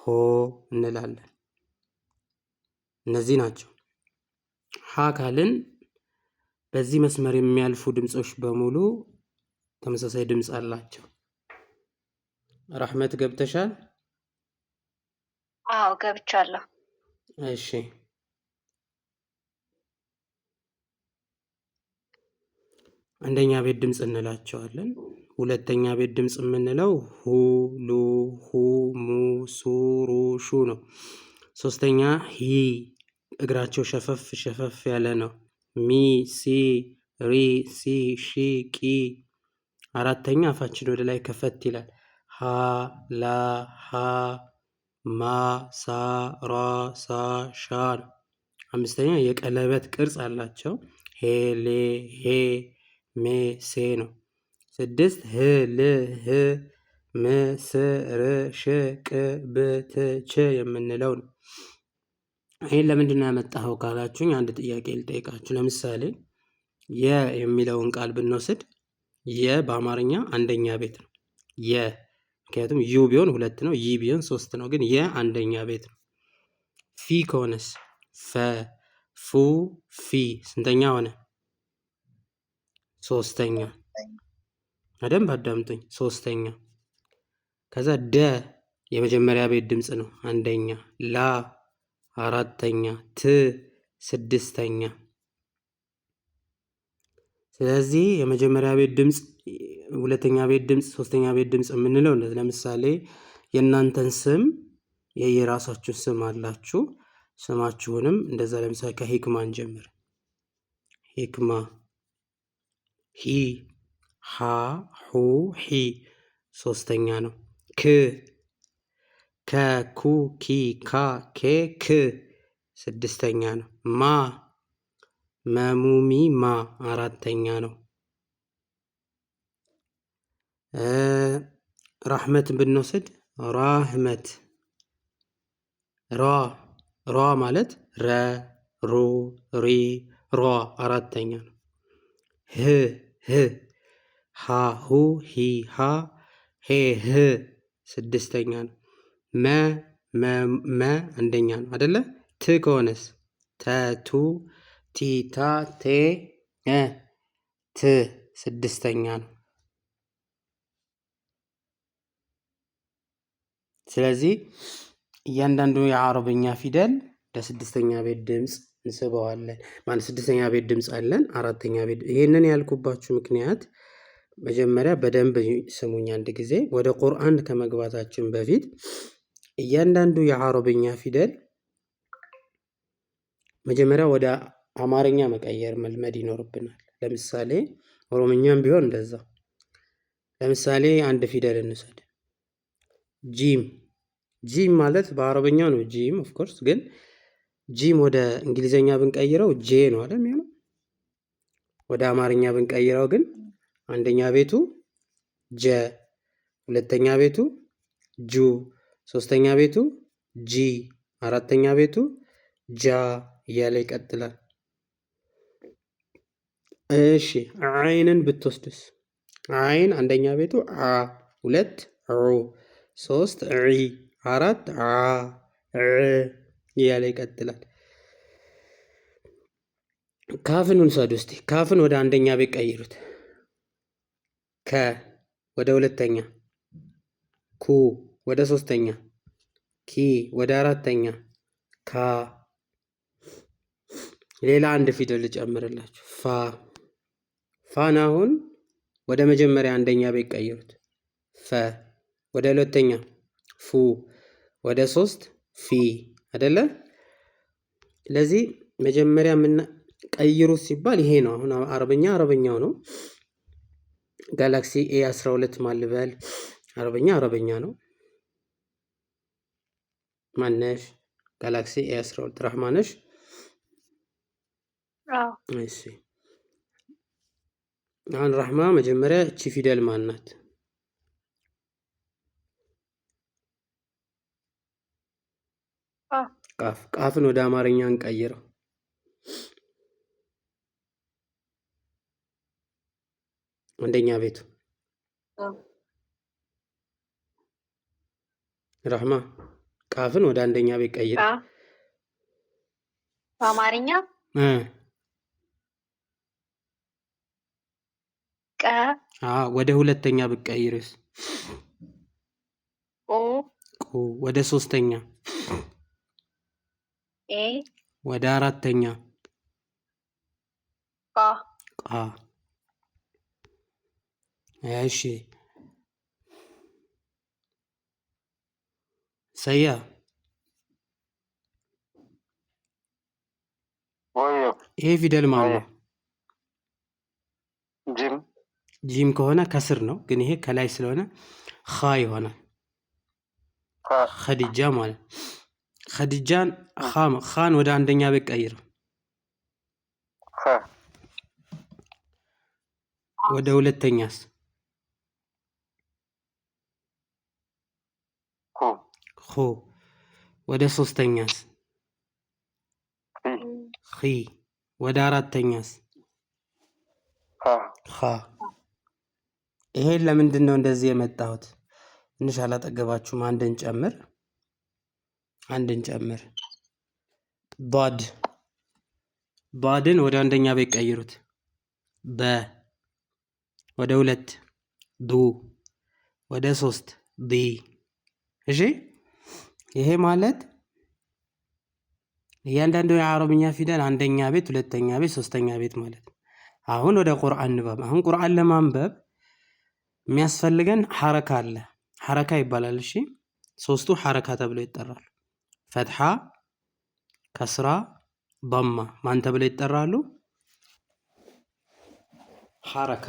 ሆ እንላለን። እነዚህ ናቸው። ሀ ካልን በዚህ መስመር የሚያልፉ ድምጾች በሙሉ ተመሳሳይ ድምጽ አላቸው። ረህመት ገብተሻል? አዎ ገብቻለሁ። እሺ አንደኛ ቤት ድምጽ እንላቸዋለን። ሁለተኛ ቤት ድምጽ የምንለው ሁ፣ ሉ፣ ሁ፣ ሙ፣ ሱ፣ ሩ፣ ሹ ነው። ሶስተኛ ሂ እግራቸው ሸፈፍ ሸፈፍ ያለ ነው። ሚ፣ ሲ፣ ሪ፣ ሲ፣ ሺ፣ ቂ። አራተኛ አፋችን ወደ ላይ ከፈት ይላል። ሀ፣ ላ፣ ሀ፣ ማ፣ ሳ፣ ራ፣ ሳ፣ ሻ ነው። አምስተኛ የቀለበት ቅርጽ አላቸው። ሄ፣ ሌ፣ ሄ፣ ሜ፣ ሴ ነው። ስድስት ህ፣ ል፣ ህ፣ ም፣ ስ፣ ር፣ ሽ፣ ቅ፣ ብ፣ ት፣ ች የምንለው ነው። ይህን ለምንድን ነው ያመጣኸው ካላችሁኝ አንድ ጥያቄ ልጠይቃችሁ። ለምሳሌ የ የሚለውን ቃል ብንወስድ የ በአማርኛ አንደኛ ቤት ነው። የ ምክንያቱም ዩ ቢሆን ሁለት ነው፣ ይ ቢሆን ሶስት ነው። ግን የ አንደኛ ቤት ነው። ፊ ከሆነስ ፈ፣ ፉ፣ ፊ ስንተኛ ሆነ? ሶስተኛ። በደንብ አዳምጡኝ። ሶስተኛ። ከዛ ደ የመጀመሪያ ቤት ድምፅ ነው፣ አንደኛ። ላ አራተኛ፣ ት ስድስተኛ። ስለዚህ የመጀመሪያ ቤት ድምፅ፣ ሁለተኛ ቤት ድምፅ፣ ሶስተኛ ቤት ድምፅ የምንለው እንደዚህ። ለምሳሌ የእናንተን ስም የየራሳችሁ ስም አላችሁ። ስማችሁንም እንደዛ ለምሳሌ ከሂክማን ጀምር። ሂክማ፣ ሂ፣ ሃ፣ ሁ፣ ሂ ሶስተኛ ነው። ክ፣ ከ፣ ኩ፣ ኪ፣ ካ፣ ኬ፣ ክ ስድስተኛ ነው። ማ፣ መሙሚ፣ ማ አራተኛ ነው። ራህመትን ብንወስድ ራህመት፣ ራ፣ ራ ማለት ረ፣ ሩ፣ ሪ፣ ሯ አራተኛ ነው። ህ፣ ህ፣ ሃ፣ ሁ፣ ሂ፣ ሃ፣ ሄ፣ ህ ስድስተኛ ነው። መ፣ መ አንደኛ ነው አደለ? ት ከሆነስ ተ፣ ቱ፣ ቲ፣ ታ፣ ቴ፣ ት ስድስተኛ ነው። ስለዚህ እያንዳንዱ የአረብኛ ፊደል ለስድስተኛ ቤት ድምፅ እንስበዋለን። ማለት ስድስተኛ ቤት ድምፅ አለን፣ አራተኛ ቤት። ይሄንን ያልኩባችሁ ምክንያት መጀመሪያ በደንብ ስሙኝ አንድ ጊዜ። ወደ ቁርአን ከመግባታችን በፊት እያንዳንዱ የአረብኛ ፊደል መጀመሪያ ወደ አማርኛ መቀየር መልመድ ይኖርብናል። ለምሳሌ ኦሮምኛም ቢሆን እንደዛ። ለምሳሌ አንድ ፊደል እንውሰድ፣ ጂም። ጂም ማለት በአረበኛ ነው ጂም ኦፍኮርስ፣ ግን ጂም ወደ እንግሊዘኛ ብንቀይረው ጄ ነው አይደል የሚሆነው። ወደ አማርኛ ብንቀይረው ግን አንደኛ ቤቱ ጀ፣ ሁለተኛ ቤቱ ጁ፣ ሶስተኛ ቤቱ ጂ፣ አራተኛ ቤቱ ጃ እያለ ይቀጥላል። እሺ አይንን ብትወስድስ? አይን አንደኛ ቤቱ አ፣ ሁለት ዑ፣ ሶስት ዒ፣ አራት ዓ፣ ዕ እያለ ይቀጥላል። ካፍን እንውሰድ እስቲ። ካፍን ወደ አንደኛ ቤት ቀይሩት። ከ ወደ ሁለተኛ፣ ኩ ወደ ሶስተኛ፣ ኪ ወደ አራተኛ፣ ካ። ሌላ አንድ ፊደል ልጨምርላችሁ፣ ፋ። ፋን አሁን ወደ መጀመሪያ አንደኛ ቤት ቀይሩት። ፈ ወደ ሁለተኛ፣ ፉ ወደ ሶስት፣ ፊ አይደለ? ስለዚህ መጀመሪያ ቀይሩት ሲባል ይሄ ነው። አሁን አረበኛው ነው። ጋላክሲ A12 ማልበል አረበኛ ነው። ማነሽ? ጋላክሲ A12 ራህማነሽ? እሺ አሁን ራህማ መጀመሪያ እቺ ፊደል ማን ናት? ቃፍ። ቃፍን ወደ አማርኛ እንቀይረው። አንደኛ ቤቱ ራህማ ቃፍን ወደ አንደኛ ቤት ቀይር። በአማርኛ ወደ ሁለተኛ ብትቀይርስ? ወደ ሶስተኛ፣ ወደ አራተኛ ቃ። እሺ ሰያ ይሄ ፊደል ማን ነው? ጂም ከሆነ ከስር ነው፣ ግን ይሄ ከላይ ስለሆነ ኸ ይሆናል። ኸዲጃ ማለት ኸዲጃን ኻን ወደ አንደኛ ቤት ቀይር። ወደ ሁለተኛስ? ኹ። ወደ ሶስተኛስ? ኺ። ወደ አራተኛስ? ኻ። ይሄን ለምንድን ነው እንደዚህ የመጣሁት? ትንሽ አላጠገባችሁም? አንድን ጨምር። ዷድን ወደ አንደኛ ቤት ቀይሩት። በ። ወደ ሁለት ዱ። ወደ ሶስት ዲ። እሺ ይሄ ማለት እያንዳንዱ የአረብኛ ፊደል አንደኛ ቤት፣ ሁለተኛ ቤት፣ ሶስተኛ ቤት ማለት ነው። አሁን ወደ ቁርአን ንባብ። አሁን ቁርአን ለማንበብ የሚያስፈልገን ሐረካ አለ። ሐረካ ይባላል። እሺ ሶስቱ ሐረካ ተብለው ይጠራሉ። ፈትሐ፣ ከስራ፣ ضማ ማን ተብለው ይጠራሉ? ሐረካ።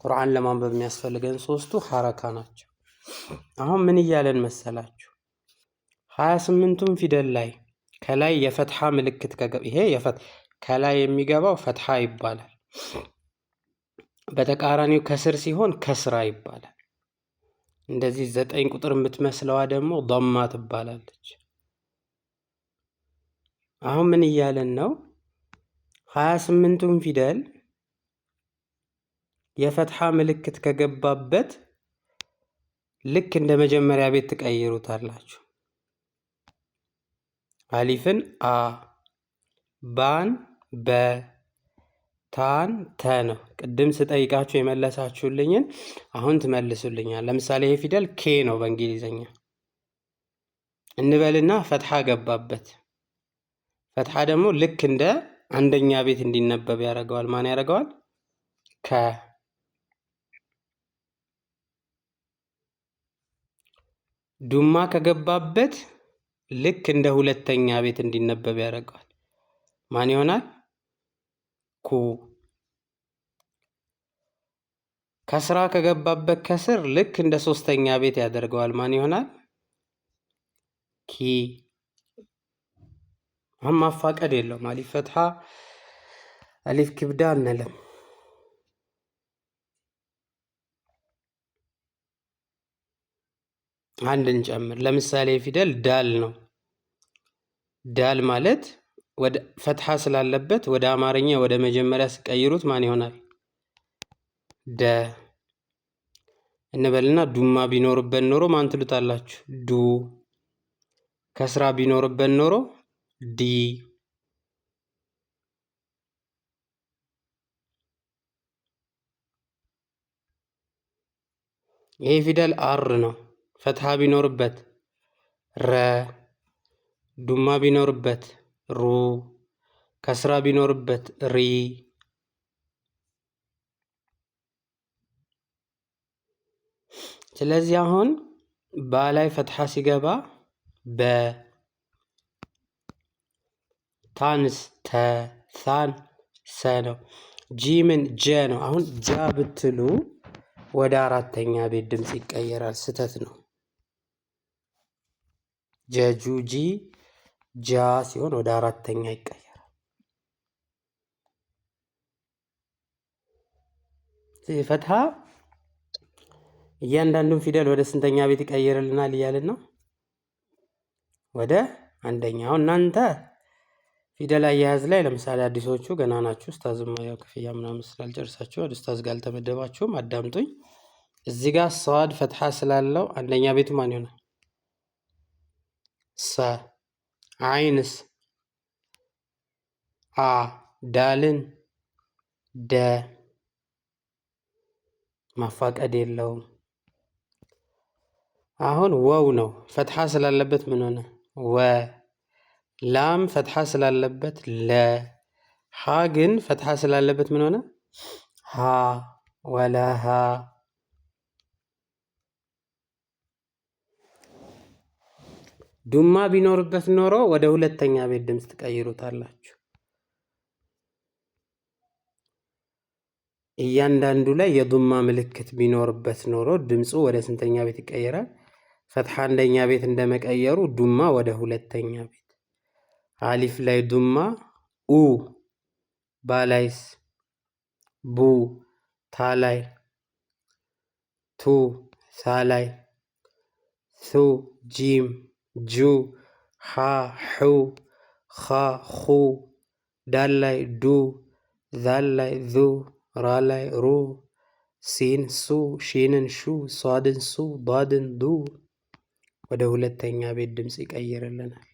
ቁርአን ለማንበብ የሚያስፈልገን ሶስቱ ሐረካ ናቸው። አሁን ምን እያለን መሰላችሁ? 28ቱም ፊደል ላይ ከላይ የፈትሐ ምልክት ይሄ ከላይ የሚገባው ፈትሐ ይባላል። በተቃራኒው ከስር ሲሆን ከስራ ይባላል። እንደዚህ 9 ቁጥር የምትመስለዋ ደግሞ ضማ ትባላለች። አሁን ምን እያለን ነው? 28ቱም ፊደል የፈትሐ ምልክት ከገባበት ልክ እንደ መጀመሪያ ቤት ትቀይሩታላችሁ። አሊፍን አ፣ ባን በ፣ ታን ተ ነው። ቅድም ስጠይቃችሁ የመለሳችሁልኝን አሁን ትመልሱልኛል። ለምሳሌ ይሄ ፊደል ኬ ነው በእንግሊዘኛ እንበልና ፈትሐ ገባበት። ፈትሐ ደግሞ ልክ እንደ አንደኛ ቤት እንዲነበብ ያደርገዋል። ማን ያደርገዋል? ከ። ዱማ ከገባበት ልክ እንደ ሁለተኛ ቤት እንዲነበብ ያደርገዋል። ማን ይሆናል? ኩ። ከስራ ከገባበት ከስር ልክ እንደ ሶስተኛ ቤት ያደርገዋል። ማን ይሆናል? ኪ። አሁን ማፋቀድ የለውም። አሊፍ ፈትሐ አሊፍ ክብዳ አንለም። አንድን ጨምር። ለምሳሌ ፊደል ዳል ነው። ዳል ማለት ወደ ፈትሐ ስላለበት ወደ አማርኛ ወደ መጀመሪያ ሲቀይሩት ማን ይሆናል? ደ እንበልና ዱማ ቢኖርበት ኖሮ ማን ትሉታላችሁ? ዱ። ከስራ ቢኖርበት ኖሮ ዲ። ይሄ ፊደል አር ነው። ፈትሐ ቢኖርበት ረ፣ ዱማ ቢኖርበት ሩ፣ ከስራ ቢኖርበት ሪ። ስለዚህ አሁን ባላይ ፈትሐ ሲገባ በ፣ ታንስ ተ፣ ሳን ሰ ነው። ጂምን ጀ ነው። አሁን ጃ ብትሉ ወደ አራተኛ ቤት ድምፅ ይቀየራል። ስተት ነው። ጀጁጂ ጃ ሲሆን ወደ አራተኛ ይቀየራል። ፈትሐ እያንዳንዱን ፊደል ወደ ስንተኛ ቤት ይቀይርልናል እያልን ነው? ወደ አንደኛው። እናንተ ፊደል አያያዝ ላይ ለምሳሌ አዲሶቹ ገና ናችሁ። ኡስታዝም ያው ክፍያ ምናምን ስላልጨርሳችሁ ወደ ኡስታዝ ጋር አልተመደባችሁም። አዳምጡኝ። እዚህ ጋር ሰዋድ ፈትሐ ስላለው አንደኛ ቤቱ ማን ይሆናል? ሰ። አይንስ? አ። ዳልን? ደ። ማፋቀድ የለውም። አሁን ወው ነው ፈትሐ ስላለበት ምን ሆነ? ወ። ላም ፈትሐ ስላለበት ለ። ሀ ግን ፈትሐ ስላለበት ምን ሆነ? ሀ። ወለሃ። ዱማ ቢኖርበት ኖሮ ወደ ሁለተኛ ቤት ድምፅ ትቀይሩታላችሁ። እያንዳንዱ ላይ የዱማ ምልክት ቢኖርበት ኖሮ ድምፁ ወደ ስንተኛ ቤት ይቀየራል? ፈትሐ አንደኛ ቤት እንደመቀየሩ ዱማ ወደ ሁለተኛ ቤት። አሊፍ ላይ ዱማ ኡ። ባላይስ ቡ። ታላይ ቱ። ሳላይ ሱ። ጂም ጁ። ሐ ሑ። ኻ ኹ። ዳል ላይ ዱ። ዛል ላይ ዙ። ራ ላይ ሩ። ሲን ሱ። ሺንን ሹ። ሷድን ሱ። ዷድን ዱ። ወደ ሁለተኛ ቤት ድምፅ ይቀይርልናል።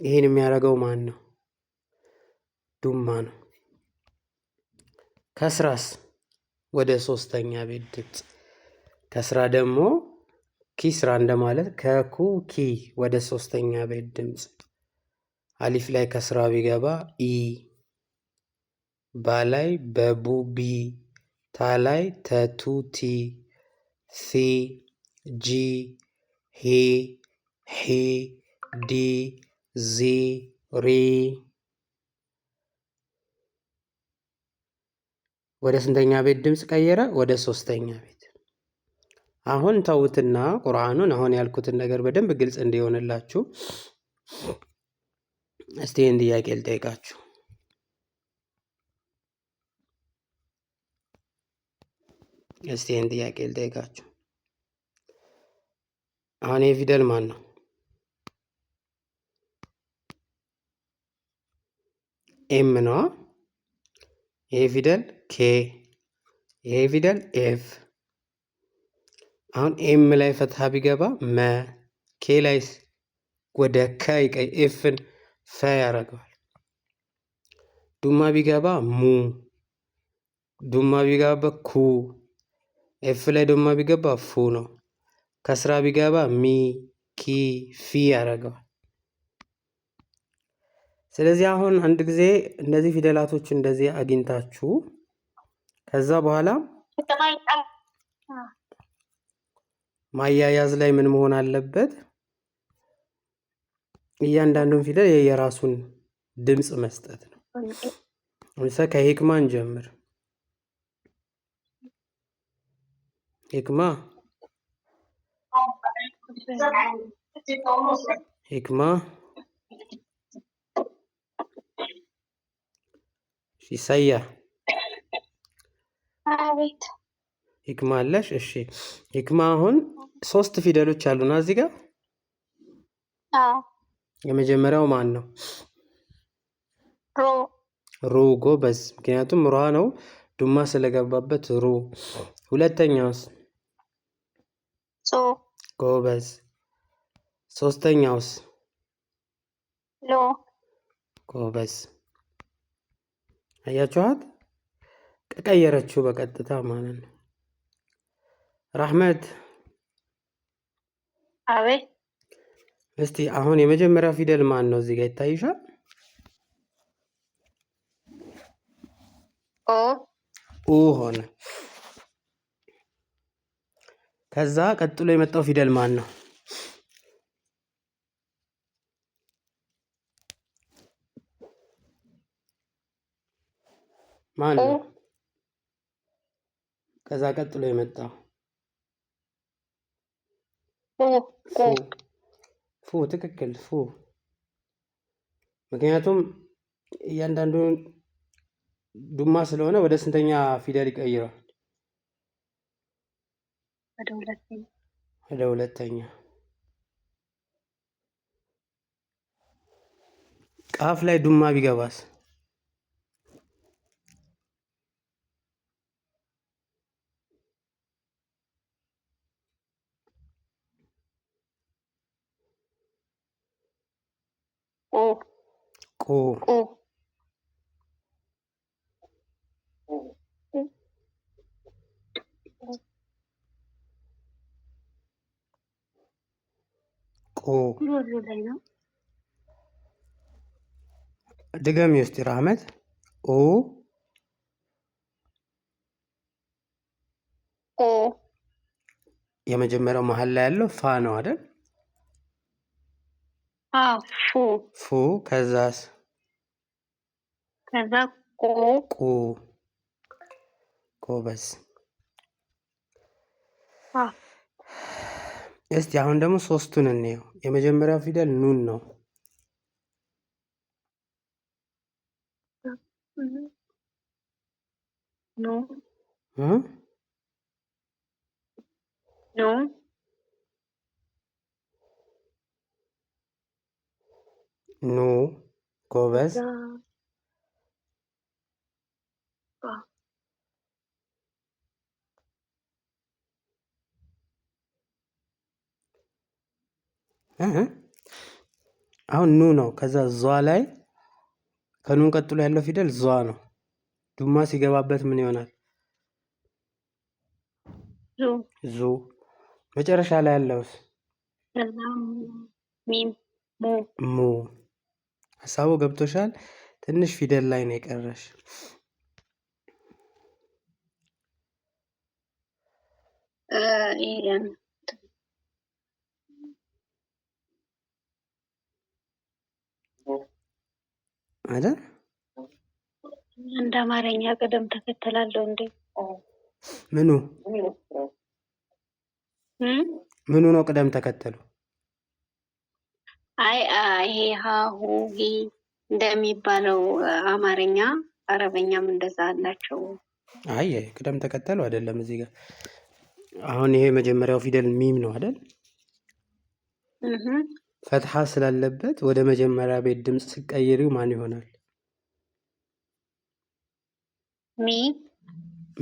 ይህን የሚያደርገው ማን ነው? ዱማ ነው። ከስራስ ወደ ሶስተኛ ቤት ድምፅ። ከስራ ደግሞ ኪስራ እንደማለት ከኩ ኪ ወደ ሶስተኛ ቤት ድምፅ። አሊፍ ላይ ከስራ ቢገባ ኢ። ባላይ በቡ ቢ። ታላይ ተቱ ቲ። ሲ። ጂ። ሂ። ሒ። ዲ። ዚ። ሪ። ወደ ስንተኛ ቤት ድምፅ ቀየረ? ወደ ሶስተኛ ቤት። አሁን ተውትና ቁርአኑን አሁን ያልኩትን ነገር በደንብ ግልጽ እንዲሆንላችሁ እስቲ ይህን ጥያቄ ልጠይቃችሁ። አሁን ይህ ፊደል ማን ነው? ኤም ነዋ። ይሄ ፊደል ኬ። ይሄ ፊደል ኤፍ። አሁን ኤም ላይ ፈትሐ ቢገባ መ። ኬ ላይስ ወደ ከ ይቀይ ኤፍን ፈ ያደርገዋል። ዱማ ቢገባ ሙ። ዱማ ቢገባ ኩ። ኤፍ ላይ ዱማ ቢገባ ፉ ነው። ከስራ ቢገባ ሚ ኪ ፊ ያደርገዋል። ስለዚህ አሁን አንድ ጊዜ እነዚህ ፊደላቶች እንደዚህ አግኝታችሁ ከዛ በኋላ ማያያዝ ላይ ምን መሆን አለበት? እያንዳንዱን ፊደል የየራሱን ድምፅ መስጠት ነው። ለምሳሌ ከሂክማ እንጀምር። ሂክማ ሂክማ ሲሳያ አቤት። ሂክማ አለሽ? እሺ ሂክማ አሁን 3 ፊደሎች አሉና እዚህ ጋር የመጀመሪያው ማን ነው? ሩ። ሩ። ጎበዝ። ምክንያቱም ሯ ነው ዱማ ስለገባበት ሩ። ሁለተኛውስ? ሱ። ጎበዝ። ሶስተኛውስ? ሉ። ጎበዝ። አያችኋት? ቀየረችው በቀጥታ ማለት ነው። ራህመት። አቤት። እስቲ አሁን የመጀመሪያው ፊደል ማን ነው? እዚህ ጋር ይታይሻል? ኦ። ኡ ሆነ። ከዛ ቀጥሎ የመጣው ፊደል ማን ነው? ማን ነው? ከዛ ቀጥሎ የመጣው ፉ። ትክክል ፉ። ምክንያቱም እያንዳንዱን ዱማ ስለሆነ ወደ ስንተኛ ፊደል ይቀይራል? ወደ ሁለተኛ። ቃፍ ላይ ዱማ ቢገባስ? ቁ ቁ ቁ ቁ ድገሚ ውስጥ ራህመት ኡ ቁ የመጀመሪያው መሀል ላይ ያለው ፋ ነው አይደል? ፉ ፉ ከዛስ ከዛ ቁ ቁ ጎበዝ። እስቲ አሁን ደግሞ ሶስቱን እንየው። የመጀመሪያው ፊደል ኑን ነው። ኑ እ ኑ ኑ ጎበዝ። አሁን ኑ ነው። ከዛ ዟ ላይ ከኑን ቀጥሎ ያለው ፊደል ዟ ነው። ዱማ ሲገባበት ምን ይሆናል? ዙ። መጨረሻ ላይ ያለውስ ሙ። ሀሳቡ ገብቶሻል? ትንሽ ፊደል ላይ ነው የቀረሽ። አይደል? እንደ አማርኛ ቅደም ተከተል አለው እንዴ? ምኑ ምኑ ነው ቅደም ተከተሉ? አይ ይሄ ሀሁ እንደሚባለው አማርኛ አረበኛም እንደዛ አላቸው። አይ ቅደም ተከተሉ አይደለም እዚህ ጋር። አሁን ይሄ መጀመሪያው ፊደል ሚም ነው አይደል? ፈትሐ ስላለበት ወደ መጀመሪያ ቤት ድምፅ ሲቀይሪው ማን ይሆናል?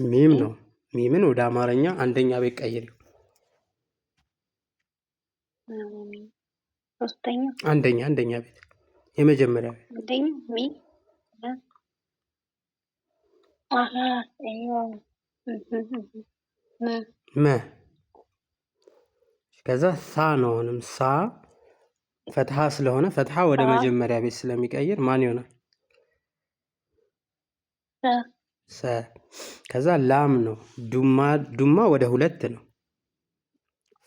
ሚም ነው። ሚምን ወደ አማርኛ አንደኛ ቤት ቀይሪው። አንደኛ ቤት የመጀመሪያ ቤት መ። ከዛ ሳ ነው። አሁንም ሳ ፈትሐ ስለሆነ ፈትሐ ወደ መጀመሪያ ቤት ስለሚቀይር ማን ይሆናል? ሰ። ከዛ ላም ነው። ዱማ ወደ ሁለት ነው።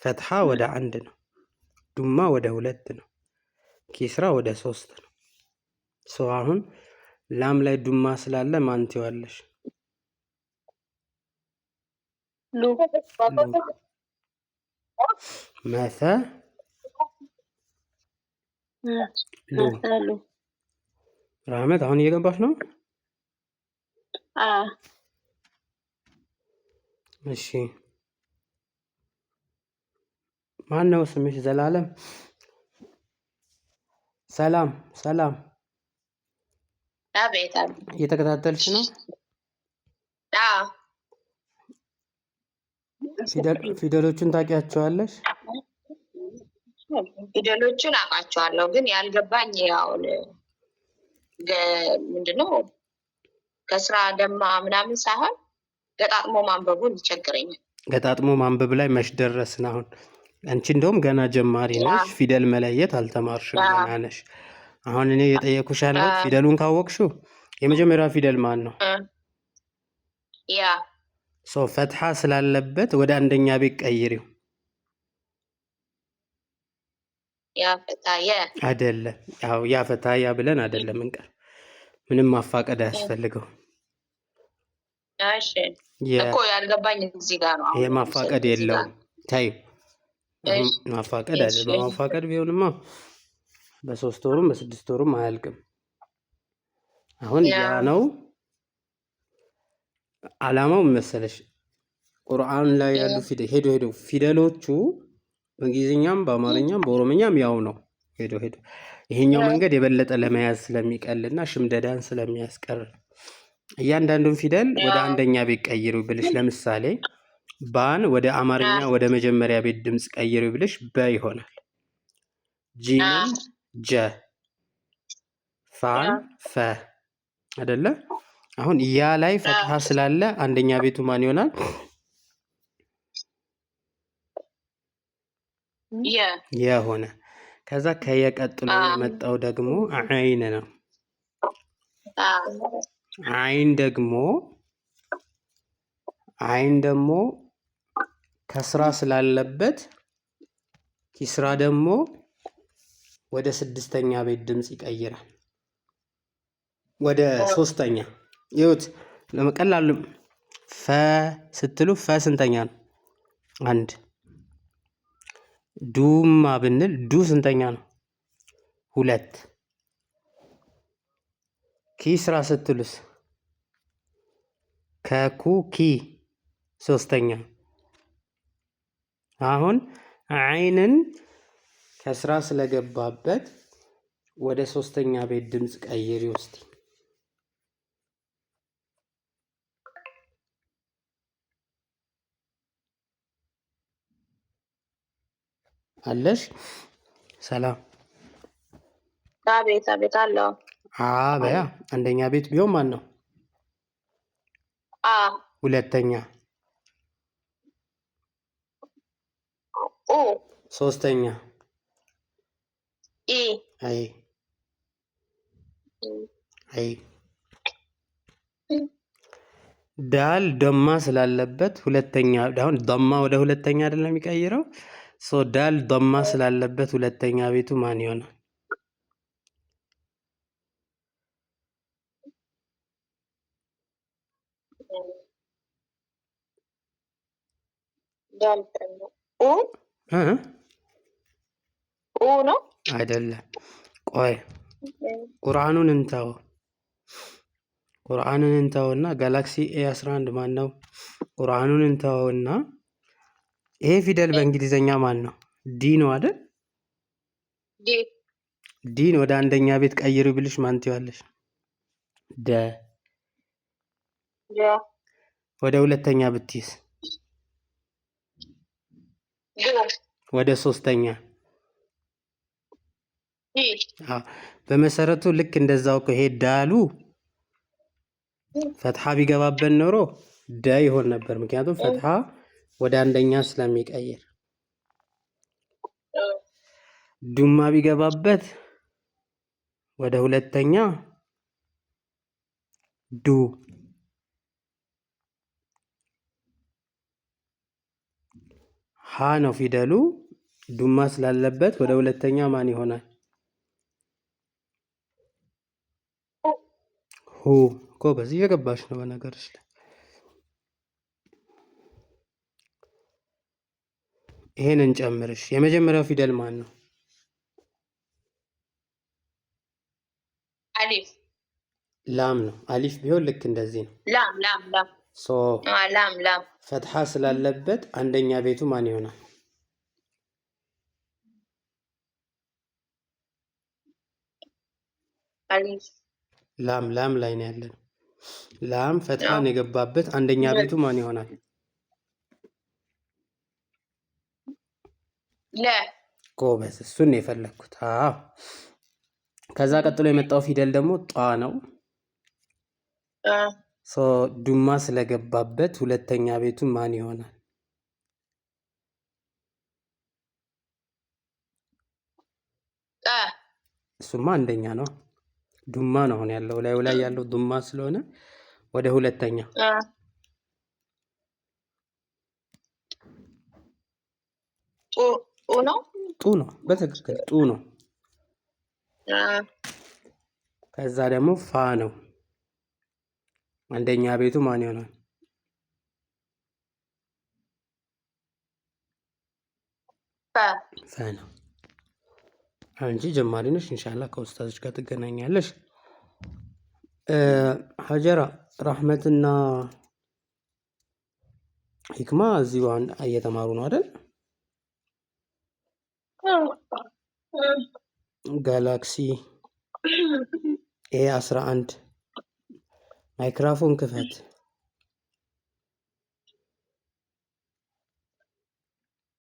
ፈትሐ ወደ አንድ ነው። ዱማ ወደ ሁለት ነው። ኪስራ ወደ ሶስት ነው። አሁን ላም ላይ ዱማ ስላለ ማን ትይዋለሽ? መሰ ሉ። ራህመት አሁን እየገባሽ ነው? እሺ ማን ነው ስምሽ? ዘላለም። ሰላም ሰላም። አቤት። እየተከታተልሽ ነው? ፊደሎቹን ታውቂያቸዋለሽ? ፊደሎቹን አውቃቸዋለሁ፣ ግን ያልገባኝ አሁን ምንድነው ከስራ ደማ ምናምን ሳይሆን ገጣጥሞ ማንበቡን ይቸግረኛል። ገጣጥሞ ማንበብ ላይ መች ደረስን? አሁን አንቺ እንደውም ገና ጀማሪ ነሽ፣ ፊደል መለየት አልተማርሽም፣ ገና ነሽ። አሁን እኔ የጠየኩሽ ያለሁት ፊደሉን ካወቅሽው የመጀመሪያው ፊደል ማን ነው? ያ ፈትሐ ስላለበት ወደ አንደኛ ቤት ቀይሪው። ያ ፈታየ አይደለም። ያው ያ ፈታያ ብለን አይደለም እንቀር። ምንም ማፋቀድ አያስፈልገው። እሺ እኮ ያልገባኝ እዚህ ጋር ነው። ይሄ ማፋቀድ የለውም። ታዩ ማፋቀድ አይደለም። በማፋቀድ ቢሆንማ በ3 ወሩም በ6 ወሩም አያልቅም። አሁን ያ ነው አላማው መሰለሽ። ቁርአን ላይ ያሉ ሄዶ ፊደሎቹ በእንግሊዝኛም በአማርኛም በኦሮምኛም ያው ነው። ሄዶ ይሄኛው መንገድ የበለጠ ለመያዝ ስለሚቀልና ሽምደዳን ስለሚያስቀር እያንዳንዱን ፊደል ወደ አንደኛ ቤት ቀይሩ ብልሽ፣ ለምሳሌ ባን ወደ አማርኛ ወደ መጀመሪያ ቤት ድምፅ ቀይሩ ብልሽ በ ይሆናል። ጂምን ጀ፣ ፋን ፈ አይደለ? አሁን ያ ላይ ፈትሐ ስላለ አንደኛ ቤቱ ማን ይሆናል? የሆነ ከዛ ከየቀጥሎ የመጣው ደግሞ አይን ነው። አይን ደግሞ ከስራ ስላለበት ኪስራ ደግሞ ወደ ስድስተኛ ቤት ድምፅ ይቀይራል። ወደ ሶስተኛ ይሁት ለመቀላሉ ፈ ስትሉ ፈ ስንተኛ ነው? አንድ ዱማ ብንል ዱ ስንተኛ ነው? ሁለት ኪስራ ስትሉስ ከኩ ኪ ሶስተኛ። አሁን አይንን ከስራ ስለገባበት ወደ ሶስተኛ ቤት ድምፅ ቀይሪ ውስጥ አለሽ። ሰላም አቤት አቤት አለው። በያ አንደኛ ቤት ቢሆን ማን ነው? ሁለተኛ ሶስተኛ አይ ዳል ደማ ስላለበት ሁለተኛ አሁን ደማ ወደ ሁለተኛ አይደለም የሚቀይረው። ዳል ደማ ስላለበት ሁለተኛ ቤቱ ማን ይሆናል? ነው አይደለም። ቆይ ቁርአኑን እንተውና ጋላክሲ A11 ማን ነው? ቁርአኑን እንተውና ይሄ ፊደል በእንግሊዘኛ ማን ነው? ዲ ነው አይደል? ዲን ወደ አንደኛ ቤት ቀይሩ ብልሽ ማን ትይዋለሽ? ደ ወደ ሁለተኛ ብትይስ? ወደ ሶስተኛ። በመሰረቱ ልክ እንደዛው እኮ ይሄ ዳሉ ፈትሐ ቢገባበት ኖሮ ደ ይሆን ነበር። ምክንያቱም ፈትሐ ወደ አንደኛ ስለሚቀይር። ዱማ ቢገባበት ወደ ሁለተኛ ዱ። ሀ ነው ፊደሉ ዱማ ስላለበት ወደ ሁለተኛ ማን ይሆናል? ሁ። እኮ በዚህ የገባሽ ነው። በነገርሽ ላይ ይሄን እንጨምርሽ። የመጀመሪያው ፊደል ማን ነው? አሊፍ። ላም ነው። አሊፍ ቢሆን ልክ እንደዚህ ነው። ላም ፈትሐ ስላለበት አንደኛ ቤቱ ማን ይሆናል? አሊፍ። ላም ላይ ነው ያለን። ላም ፈትሐን የገባበት አንደኛ ቤቱ ማን ይሆናል? ጎበዝ፣ እሱን ነው የፈለግኩት። ከዛ ቀጥሎ የመጣው ፊደል ደግሞ ጧ ነው። ዱማ ስለገባበት ሁለተኛ ቤቱ ማን ይሆናል? እሱማ አንደኛ ነው። ዱማ ነው አሁን ያለው ላዩ ላይ ያለው ዱማ ስለሆነ ወደ ሁለተኛ። ጡ ነው በትክክል ጡ ነው። ከዛ ደግሞ ፋ ነው። አንደኛ ቤቱ ማን ይሆናል? ፈ ነው። አንቺ ጀማሪ ነሽ። ኢንሻአላህ ከኡስታዝሽ ጋር ትገናኛለሽ። ሀጀራ ረህመትና ሂክማ እዚሁ እየተማሩ ነው አይደል? ጋላክሲ A11 ማይክሮፎን ክፈት።